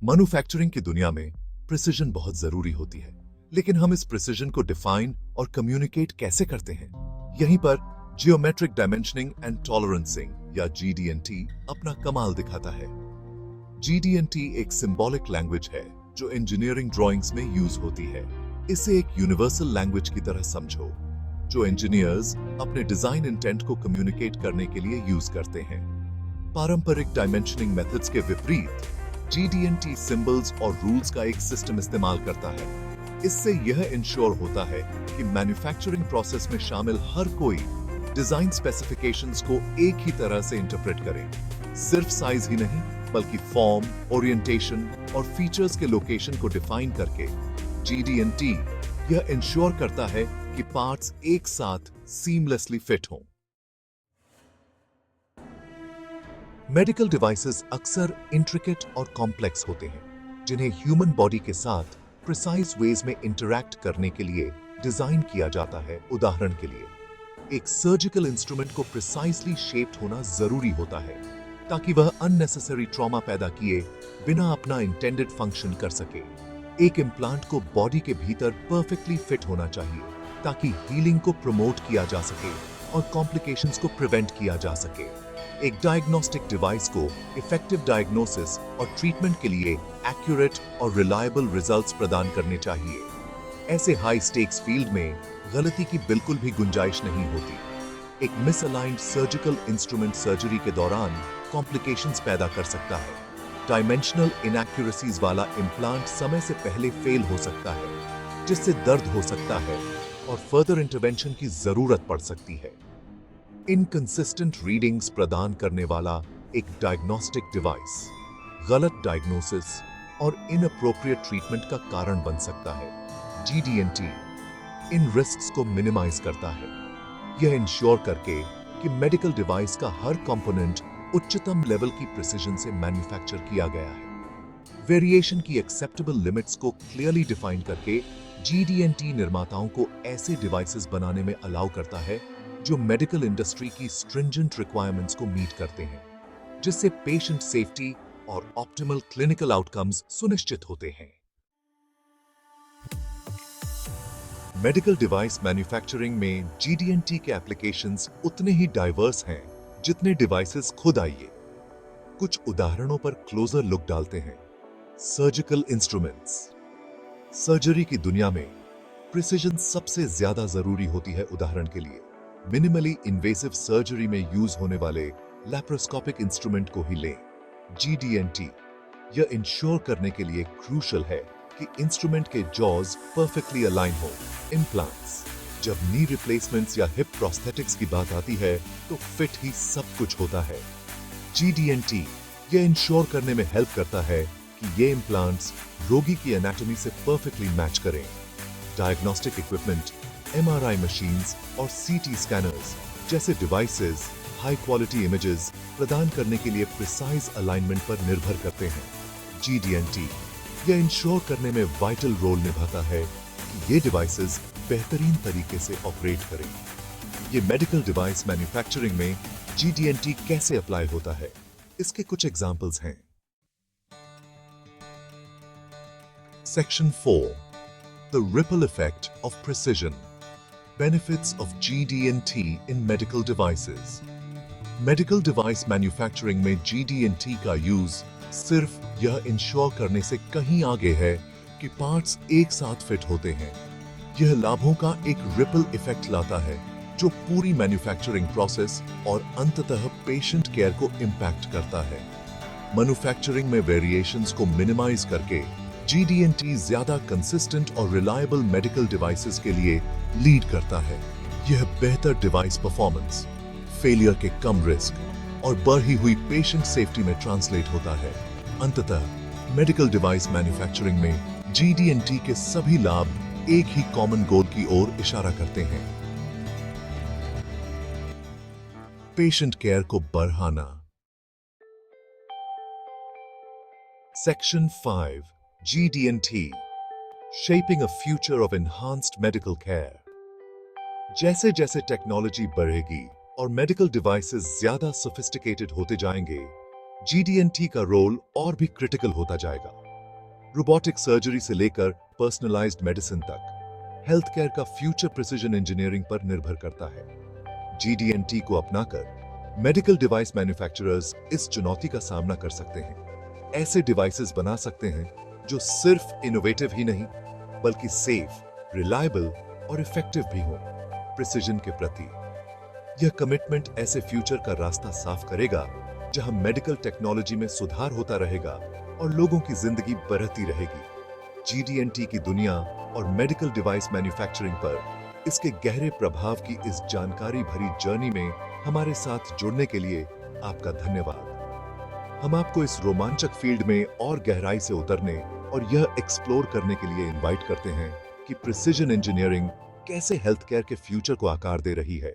Manufacturing की दुनिया में प्रिसिजन बहुत जरूरी होती है, लेकिन हम इस प्रिसिजन को डिफाइन और कम्युनिकेट कैसे करते हैं? यहीं पर जियोमेट्रिक डायमेंशनिंग एंड टॉलरेंसिंग या GD&T अपना कमाल दिखाता है। GD&T एक सिंबॉलिक लैंग्वेज है जो इंजीनियरिंग ड्राइंग्स में यूज होती है। इसे एक यूनिवर्सल लैंग्वेज की तरह समझो, जो इंजीनियर्स अपने डिजाइन इंटेंट को कम्युनिकेट करने के लिए यूज करते हैं। पारंपरिक डायमेंशनिंग मेथड्स के विपरीत GD&T सिंबल्स और रूल्स का एक सिस्टम इस्तेमाल करता है। इससे यह इंश्योर होता है कि मैन्युफैक्चरिंग प्रोसेस में शामिल हर कोई डिजाइन स्पेसिफिकेशंस को एक ही तरह से इंटरप्रेट करे। सिर्फ साइज ही नहीं, बल्कि फॉर्म, ओरिएंटेशन और फीचर्स के लोकेशन को डिफाइन करके GD&T यह इंश्योर करता है कि पार्ट्स एक साथ सीमलेसली फिट हों। मेडिकल डिवाइसेस अक्सर इंट्रिकेट और कॉम्प्लेक्स होते हैं, जिन्हें ह्यूमन बॉडी के साथ प्रिसाइज वेज में इंटरैक्ट करने के लिए डिजाइन किया जाता है। उदाहरण के लिए, एक सर्जिकल इंस्ट्रूमेंट को प्रिसाइजली शेप्ड होना जरूरी होता है ताकि वह अननेसेसरी ट्रॉमा पैदा किए बिना अपना इंटेंडेड फंक्शन कर सके। एक इम्प्लांट को बॉडी के भीतर परफेक्टली फिट होना चाहिए ताकि हीलिंग को प्रमोट किया जा सके और कॉम्प्लिकेशंस को प्रिवेंट किया जा सके। एक डायग्नोस्टिक डिवाइस को इफेक्टिव डायग्नोसिस और ट्रीटमेंट के लिए एक्यूरेट और रिलायबल रिजल्ट्स प्रदान करने चाहिए। ऐसे हाई स्टेक्स फील्ड में गलती की बिल्कुल भी गुंजाइश नहीं होती। एक मिसअलाइंड सर्जिकल इंस्ट्रूमेंट सर्जरी के दौरान कॉम्प्लिकेशंस पैदा कर सकता है। डायमेंशनल इनएक्यूरेसीज वाला इम्प्लांट समय से पहले फेल हो सकता है, जिससे दर्द हो सकता है और फर्दर इंटरवेंशन की जरूरत पड़ सकती है। इनकंसिस्टेंट रीडिंग्स प्रदान करने वाला एक डायग्नोस्टिक डिवाइस गलत डायग्नोसिस और इनअप्रोप्रिएट ट्रीटमेंट का कारण बन सकता है। GD&T इन रिस्क्स को मिनिमाइज करता है, यह इंश्योर करके कि मेडिकल डिवाइस का हर कंपोनेंट उच्चतम लेवल की प्रिसिजन से मैन्युफैक्चर किया गया है। वेरिएशन की एक्सेप्टेबल लिमिट्स को क्लियरली डिफाइन करके GD&T निर्माताओं को ऐसे डिवाइसेस बनाने में अलाउ करता है जो मेडिकल इंडस्ट्री की स्ट्रिंजेंट रिक्वायरमेंट्स को मीट करते हैं, जिससे पेशेंट सेफ्टी और ऑप्टिमल क्लिनिकल आउटकम्स सुनिश्चित होते हैं। मेडिकल डिवाइस मैन्युफैक्चरिंग में GD&T के एप्लीकेशंस उतने ही डाइवर्स हैं जितने डिवाइसेस खुद। आइए कुछ उदाहरणों पर क्लोजर लुक डालते हैं। Surgical instruments. सर्जरी की दुनिया में प्रिसिजन सबसे ज्यादा जरूरी होती है। उदाहरण के लिए, मिनिमली इन्वेसिव सर्जरी में यूज होने वाले लैप्रोस्कोपिक इंस्ट्रूमेंट को ही लें। GD&T यह इंश्योर करने के लिए क्रूशल है कि इंस्ट्रूमेंट के जॉज परफेक्टली अलाइन हो। इम्प्लांट्स। जब नी रिप्लेसमेंट्स या हिप प्रोस्थेटिक्स की बात आती है तो फिट ही सब कुछ होता है। GD&T यह इंश्योर करने में हेल्प करता है कि ये इम्प्लांट्स रोगी की एनाटॉमी से परफेक्टली मैच करें। डायग्नोस्टिक इक्विपमेंट, MRI मशीन्स और CT स्कैनर्स जैसे डिवाइसेस हाई क्वालिटी इमेजेस प्रदान करने के लिए प्रिसाइज अलाइनमेंट पर निर्भर करते हैं। GD&T यह इंश्योर करने में वाइटल रोल निभाता है कि ये डिवाइसेस बेहतरीन तरीके से ऑपरेट करें। ये मेडिकल डिवाइस मैन्युफैक्चरिंग में GD&T कैसे अप्लाई होता है, इसके कुछ एग्जांपल्स हैं। Section 4. The ripple effect of precision. Benefits of GD&T in medical devices. Medical device manufacturing में GD&T का यूज सिर्फ यह इंश्योर करने से कहीं आगे है कि पार्ट्स एक साथ फिट होते हैं। यह लाभों का एक रिपल इफेक्ट लाता है जो पूरी मैन्युफैक्चरिंग प्रोसेस और अंततः पेशेंट केयर को इंपैक्ट करता है। मैन्युफैक्चरिंग में वेरिएशंस को मिनिमाइज करके GD&T ज्यादा कंसिस्टेंट और रिलायबल मेडिकल डिवाइसेस के लिए लीड करता है। यह बेहतर डिवाइस परफॉर्मेंस, फेलियर के कम रिस्क और बढ़ी हुई पेशेंट सेफ्टी में ट्रांसलेट होता है। अंततः मेडिकल डिवाइस मैन्युफैक्चरिंग में GD&T के सभी लाभ एक ही कॉमन गोल की ओर इशारा करते हैं, पेशेंट केयर को बढ़ाना। Section 5. GD&T Shaping a future of enhanced medical care. जैसे जैसे टेक्नोलॉजी बढ़ेगी और मेडिकल डिवाइसेस ज्यादा सोफिस्टिकेटेड होते जाएंगे, GD&T का रोल और भी क्रिटिकल होता जाएगा। रोबोटिक सर्जरी से लेकर पर्सनलाइज्ड मेडिसिन तक हेल्थ केयर का फ्यूचर प्रिसीजन इंजीनियरिंग पर निर्भर करता है। GD&T को अपनाकर मेडिकल डिवाइस मैन्युफैक्चरर्स इस चुनौती का सामना कर सकते हैं। ऐसे डिवाइसेस बना सकते हैं जो सिर्फ इनोवेटिव ही नहीं बल्कि सेफ, रिलायबल और इफेक्टिव भी हो प्रिसीजन के प्रति। यह कमिटमेंट ऐसे फ्यूचर का रास्ता साफ करेगा जहां मेडिकल टेक्नोलॉजी में सुधार होता रहेगा और लोगों की जिंदगी बढ़ती रहेगी। GD&T की दुनिया और मेडिकल डिवाइस मैन्युफैक्चरिंग पर इसके गहरे प्रभाव की इस जानकारी भरी जर्नी में हमारे साथ जुड़ने के लिए आपका धन्यवाद। हम आपको इस रोमांचक फील्ड में और गहराई से उतरने और यह एक्सप्लोर करने के लिए इनवाइट करते हैं कि प्रिसीजन इंजीनियरिंग कैसे हेल्थ केयर के फ्यूचर को आकार दे रही है।